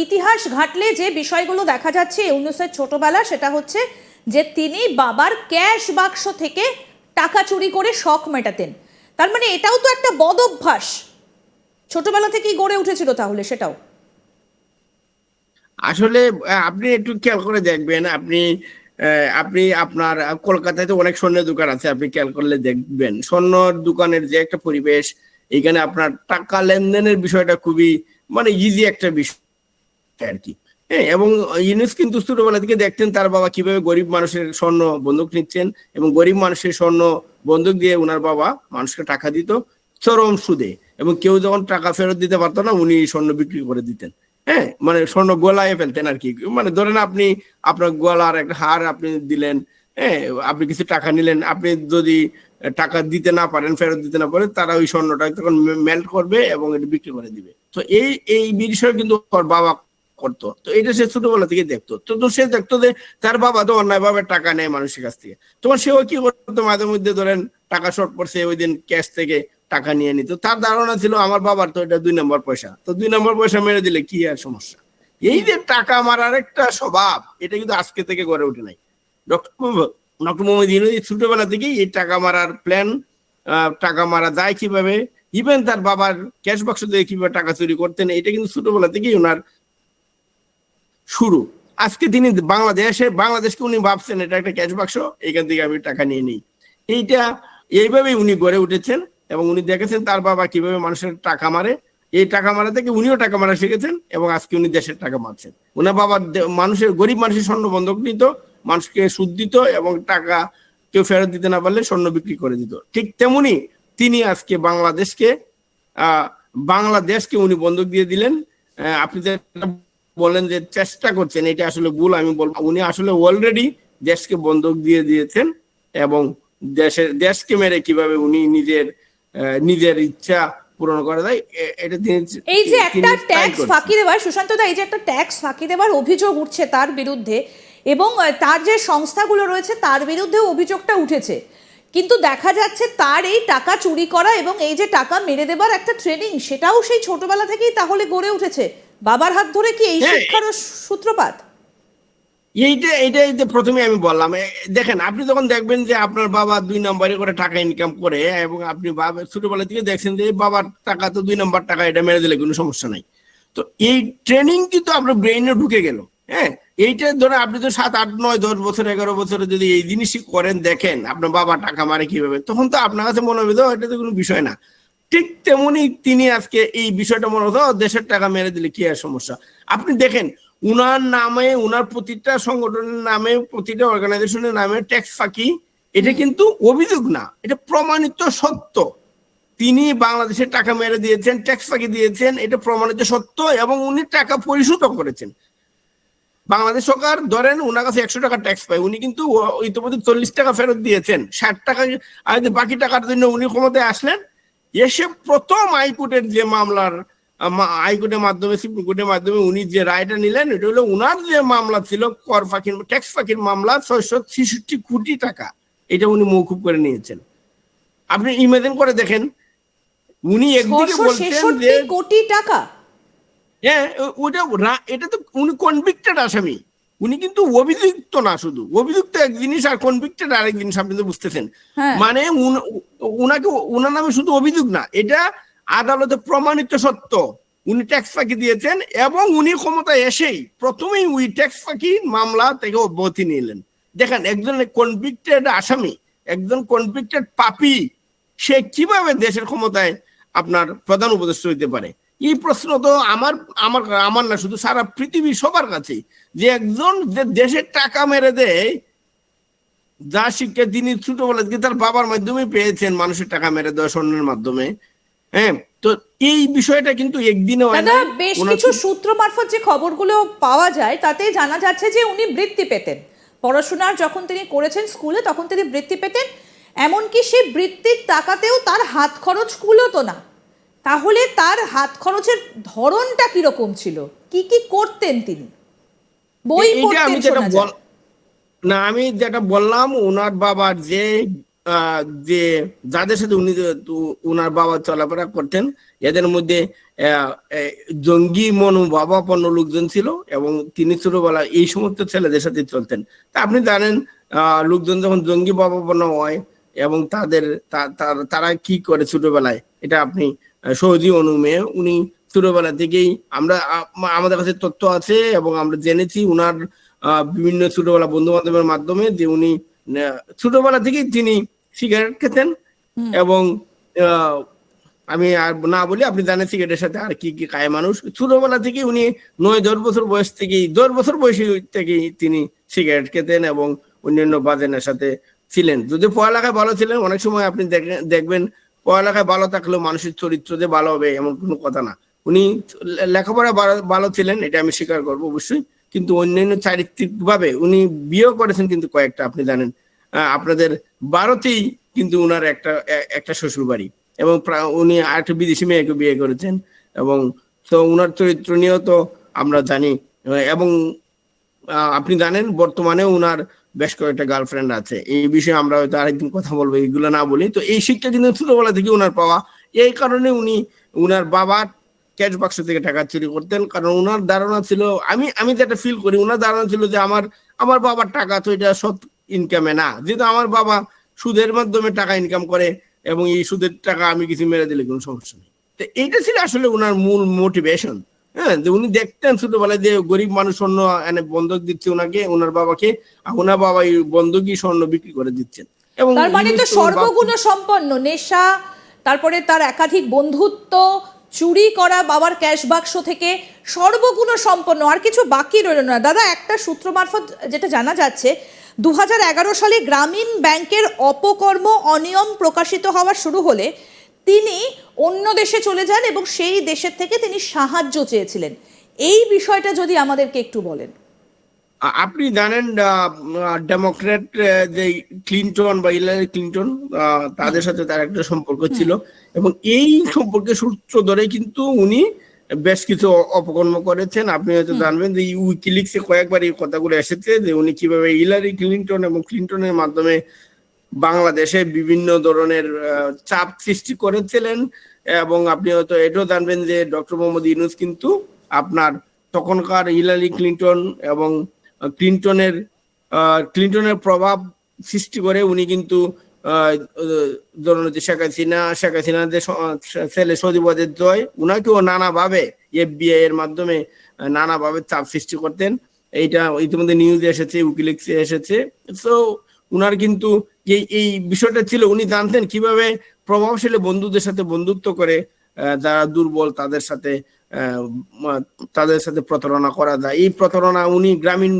ইতিহাস ঘাটলে যে বিষয়গুলো দেখা যাচ্ছে ইউনুসের ছোটবেলা, সেটা হচ্ছে যে তিনি বাবার ক্যাশ বাক্স থেকে টাকা চুরি করে শখ মেটাতেন। তার মানে এটাও তো একটা বদ অভ্যাস ছোটবেলা থেকেই গড়ে উঠেছিল তাহলে সেটাও। আসলে আপনি একটু খেয়াল করে দেখবেন, আপনি আপনি আপনার কলকাতায় তো অনেক স্বর্ণের দোকান আছে, আপনি খেয়াল করলে দেখবেন স্বর্ণের দোকানের যে একটা পরিবেশ, এখানে আপনার টাকা লেনদেনের বিষয়টা খুবই মানে ইজি একটা বিষয় আর কি। হ্যাঁ, এবং ইউনুস কিন্তু ছোটবেলা থেকে দেখতেন তার বাবা কিভাবে গরিব মানুষের স্বর্ণ বন্ধক নিচ্ছেন, এবং গরিব মানুষের স্বর্ণ বন্ধক দিয়ে উনার বাবা মানুষকে টাকা দিত চরম সুদে, এবং কেউ যখন টাকা ফেরত দিতে পারতো না উনি স্বর্ণ বিক্রি করে দিতেন। হ্যাঁ, মানে স্বর্ণ গলায় ফেলতেন আর কি। মানে ধরেন আপনি আপনার গলার একটা হার আপনি দিলেন, হ্যাঁ, আপনি কিছু টাকা নিলেন, আপনি যদি টাকা দিতে না পারেন, ফেরত দিতে না পারেন, তারা ওই স্বর্ণটা তখন মেল্ট করবে এবং এটা বিক্রি করে দিবে। তো এই এই বিষয় কিন্তু ওর বাবা করতো। তো এটা সে ছোটবেলা থেকে দেখতো। তো সে দেখতো যে তার বাবা তো অন্যায় ভাবে টাকা নেয় মানুষের কাছ থেকে, তখন সেও কি করতো, মাঝে মধ্যে ধরেন টাকা শর্ট পড়ছে, ওই দিন ক্যাশ থেকে টাকা নিয়ে নিত। তার ধারণা ছিল আমার বাবার তো এটা 2 নম্বর পয়সা, তো 2 নম্বর পয়সা মেরে দিলে কি আর সমস্যা। এই যে টাকা মারার একটা স্বভাব, এটা কিন্তু আজকে থেকে গড়ে ওঠে নাই। ডক্টর মোহাম্মদ ইউনূস ছোটবেলা থেকেই এই টাকা মারার প্ল্যান, টাকা মারা যায় কিভাবে, ইভেন তার বাবার ক্যাশ বাক্স দিয়ে কিভাবে টাকা চুরি করতেন, এটা কিন্তু ছোটবেলা থেকেই ওনার শুরু। আজকে তিনি বাংলাদেশকে উনি ভাবছেন এটা একটা ক্যাশ বাক্স, এখান থেকে আমি টাকা নিয়ে নিই। এইটা এইভাবেই উনি গড়ে উঠেছেন, এবং উনি দেখেছেন তার বাবা কিভাবে মানুষের টাকা মারে। এই টাকা মারা থেকে উনিও টাকা মারা শিখেছেন, এবং আজকে উনি দেশের টাকা মারছেন। উনার বাবা গরিব মানুষের স্বর্ণ বন্ধক নিত, মানুষকে সুদ দিত, এবং টাকা কেউ ফেরত দিতে না পারলে স্বর্ণ বিক্রি করে দিত। ঠিক তেমনি তিনি আজকে বাংলাদেশকে উনি বন্ধক দিয়ে দিলেন। আপনি যে বলেন যে চেষ্টা করছেন, এটা আসলে ভুল। আমি বলবো উনি আসলে অলরেডি দেশকে বন্ধক দিয়ে দিয়েছেন, এবং দেশকে মেরে কিভাবে উনি নিজের ইচ্ছা পূরণ করা যায় এটা এই যে একটা ট্যাক্স ফাঁকি দেওয়ার, সুশান্ত দা, এই যে একটা ট্যাক্স ফাঁকি দেওয়ার অভিযোগ উঠছে তার বিরুদ্ধে, এবং তার যে সংস্থাগুলো রয়েছে তার বিরুদ্ধে অভিযোগটা উঠেছে, কিন্তু দেখা যাচ্ছে তার এই টাকা চুরি করা এবং এই যে টাকা মেরে দেবার একটা ট্রেনিং, সেটাও সেই ছোটবেলা থেকেই তাহলে গড়ে উঠেছে বাবার হাত ধরে। কি এই শিক্ষার সূত্রপাত? এইটাই যে প্রথমে আমি বললাম। দেখেন, আপনি যখন দেখবেন যে আপনার বাবা 2 নম্বরে করে টাকা ইনকাম করে, এবং আপনি বাবা ছোটবেলা থেকে দেখছেন যে বাবার টাকা তো 2 নম্বর টাকা, এটা মেরে দিলে কোনো সমস্যা নাই। তো এই ট্রেনিং কিন্তু আপনার ব্রেইনে ঢুকে গেল। হ্যাঁ, এইটা ধরে আপনি তো 7, 8, 9, 10 বছর 11 বছরে যদি এই জিনিসই করেন, দেখেন আপনার বাবা টাকা মারে কিভাবে, তখন তো আপনার কাছে মনে হবে এটা তো কোনো বিষয় না। ঠিক তেমনি তিনি আজকে এই বিষয়টা মনে হতো দেশের টাকা মেরে দিলে কি আর সমস্যা। আপনি দেখেন উনার নামে, উনার প্রতিটা সংগঠনের নামে, প্রতিটা অর্গানাইজেশনের নামে ট্যাক্স ফাঁকি, এটা কিন্তু অভিযোগ না, এটা প্রমাণিত সত্য। তিনি বাংলাদেশের টাকা মেরে দিয়েছেন, ট্যাক্স ফাঁকি দিয়েছেন, এটা প্রমাণিত সত্য, এবং উনি টাকা পরিশোধ করেছেন। বাংলাদেশ সরকার ধরেন উনার কাছে 100 টাকা ট্যাক্স পায়, উনি কিন্তু ইতিমধ্যে 40 টাকা ফেরত দিয়েছেন, 60 টাকা। আর বাকি টাকার জন্য উনি ক্ষমতায় আসলেন, এসে প্রথম হাইকোর্টের যে মামলার হাইকোর্টের মাধ্যমে, সুপ্রিম কোর্টের মাধ্যমে উনি যে রায়টা নিলেন, এটা হলো উনার যে মামলা ছিল কর ফাঁকির, ট্যাক্স ফাঁকির মামলা, 666 কোটি টাকা, এটা উনি মওকুফ করে নিয়েছেন। আপনি ইমাজিন করে দেখেন, উনি একদিকে বলছেন যে কোটি টাকা, হ্যাঁ এটা তো উনি কনভিক্টেড আসামি, উনি কিন্তু অভিযুক্ত না। শুধু অভিযুক্ত এক জিনিস আর কনভিক্টেড আরেক জিনিস, আপনি তো বুঝতেছেন। মানে উনার নামে শুধু অভিযোগ না, এটা আদালতে প্রমাণিত সত্য, উনি ট্যাক্স ফাঁকি দিয়েছেন, এবং উনি ক্ষমতায় এসেই প্রথমেই উই ট্যাক্স ফাঁকি মামলা থেকে অব্যাহতি নিলেন। দেখেন, একজন কনভিক্টেড আসামি, একজন কনভিক্টেড পাপী, সে কিভাবে দেশের ক্ষমতায় আপনার প্রধান উপদেষ্টা হইতে পারে? এই প্রশ্ন তো আমার আমার আমার না, শুধু সারা পৃথিবী সবার কাছে, যে একজন যে দেশের টাকা মেরে দেয়, যা শিক্ষা তিনি ছোটবেলা থেকে তার বাবার মাধ্যমে পেয়েছেন, মানুষের টাকা মেরে দেওয়া স্বর্ণের মাধ্যমে। হ্যাঁ, তো এই বিষয়টা কিন্তু একদিনে হয় না। বেশ কিছু সূত্র মারফত যে খবরগুলো পাওয়া যায় তাতে জানা যাচ্ছে যে উনি বৃত্তি পেতেন, পড়াশোনার যখন তিনি করেছেন স্কুলে তখন তিনি বৃত্তি পেতেন, এমনকি সেই বৃত্তির টাকাতেও তার হাত খরচ কুলোতো না। তাহলে তার হাত খরচের ধরনটা কিরকম ছিল, কি কি করতেন তিনি? বই পড়তেন শোনা যায়। না, আমি যেটা বললাম, ওনার বাবার যে যে যাদের সাথে উনি উনার বাবা চলাফেরা করতেন এদের মধ্যে জঙ্গি মনোভাবাপন্ন লোকজন ছিল এবং তিনি ছোটবেলা এই সমস্ত ছেলেদের সাথে চলতেন। তা আপনি জানেন লোকজন যখন জঙ্গি ভাবাপন্ন হয় এবং তারা কি করে ছোটবেলায়, এটা আপনি সহজেই অনুমেয়। উনি ছোটবেলা থেকেই আমাদের কাছে তথ্য আছে এবং আমরা জেনেছি উনার বিভিন্ন ছোটবেলা বন্ধু বান্ধবের মাধ্যমে যে উনি ছোটবেলা থেকেই তিনি সিগারেট খেতেন এবং আমি আর না বলি, আপনি জানেন সিগারেটের সাথে আর কি কি খায় মানুষ। ছোটবেলা থেকে উনি 9-10 বছর বয়স থেকেই 10 বছর বয়সী থেকেই তিনি সিগারেট খেতেন এবং অন্যান্য বাজেনের সাথে ছিলেন। যদি পড়ালেখায় ভালো ছিলেন, অনেক সময় আপনি দেখবেন পড়ালেখায় ভালো থাকলেও মানুষের চরিত্র যে ভালো হবে এমন কোনো কথা না। উনি লেখাপড়া ভালো ছিলেন, এটা আমি স্বীকার করবো অবশ্যই, কিন্তু অন্যান্য চারিত্রিক ভাবে উনি বিয়ে করেছেন কিন্তু কয়েকটা, আপনি জানেন আপনাদের ভারতেই কিন্তু উনার একটা শ্বশুর বাড়ি এবং উনি আরেকটা বিদেশি মেয়েকে বিয়ে করেছেন এবং তো উনার চরিত্র নিয়েও তো আমরা জানি। এবং আপনি জানেন বর্তমানে উনার বেশ কয়েকটা গার্লফ্রেন্ড আছে। এই বিষয়ে আমরা হয়তো আরেকদিন কথা বলবো, এইগুলো না বলি। তো এই শিক্ষা কিন্তু ছোটবেলা থেকে উনার পাওয়া, এই কারণে উনি উনার বাবার ক্যাশ বাক্স থেকে টাকা চুরি করতেন, কারণ উনার ধারণা ছিল, আমি যেটা ফিল করি, উনার ধারণা ছিল যে আমার বাবার টাকা তো এটা সৎ ইনকামে না, যেহেতু আমার বাবা সুদের মাধ্যমে টাকা ইনকাম করে এবং এই সুদের টাকা আমি কিছু মেরে দিলে কোনো সমস্যা নেই। তো এইটা ছিল আসলে উনার মূল মোটিভেশন। হ্যাঁ, যে উনি দেখতেন ছোটবেলায় যে গরিব মানুষ স্বর্ণ এনে বন্ধক দিচ্ছে ওনাকে, ওনার বাবাকে, আর ওনার বাবা এই বন্ধকি স্বর্ণ বিক্রি করে দিচ্ছেন। এবং তার মানে তো সর্বগুণ সম্পন্ন, নেশা, তারপরে তার একাধিক বন্ধুত্ব, চুরি করা বাবার ক্যাশ বাক্স থেকে, সর্বগুণ সম্পন্ন, আর কিছু বাকি রইল না। দাদা, একটা সূত্র মারফত যেটা জানা যাচ্ছে, 2011 সালে গ্রামীণ ব্যাংকের অপকর্ম অনিয়ম প্রকাশিত হওয়া শুরু হলে তিনি অন্য দেশে চলে যান এবং সেই দেশের থেকে তিনি সাহায্য চেয়েছিলেন। এই বিষয়টা যদি আমাদেরকে একটু বলেন। আপনি জানেন ডেমোক্রেট যে ক্লিনটন বা হিলারি ক্লিনটন, তাদের সাথে তার একটা সম্পর্ক ছিল এবং এই সম্পর্কের সূত্র ধরে কিন্তু উনি বেশ কিছু অপকর্ম করেছেন। আপনি হয়তো জানবেন যে উইকিলিক্সে কয়েকবার এই কথাগুলো এসেছে যে উনি কিভাবে হিলারি ক্লিনটন এবং ক্লিনটনের মাধ্যমে বাংলাদেশে বিভিন্ন ধরনের চাপ সৃষ্টি করেছিলেন। এবং আপনি হয়তো এটাও জানবেন যে ডক্টর মোহাম্মদ ইউনূস কিন্তু আপনার তখনকার হিলারি ক্লিনটন এবং ক্লিনটনের প্রভাব সৃষ্টি করে উনি কিন্তু শেখ হাসিনার যে ছেলে সজীবদের জয়, উনাকেও নানাভাবে FBI এর মাধ্যমে নানাভাবে চাপ সৃষ্টি করতেন। এইটা ইতিমধ্যে নিউজে এসেছে, উইকিলিক্সে এসেছে। সো উনার কিন্তু এই বিষয়টা ছিল, উনি জানতেন কিভাবে প্রভাবশালী বন্ধুদের সাথে বন্ধুত্ব করে যারা দুর্বল তাদের সাথে প্রতারণা করা যায়। এই প্রতারণা উনি গ্রামীণ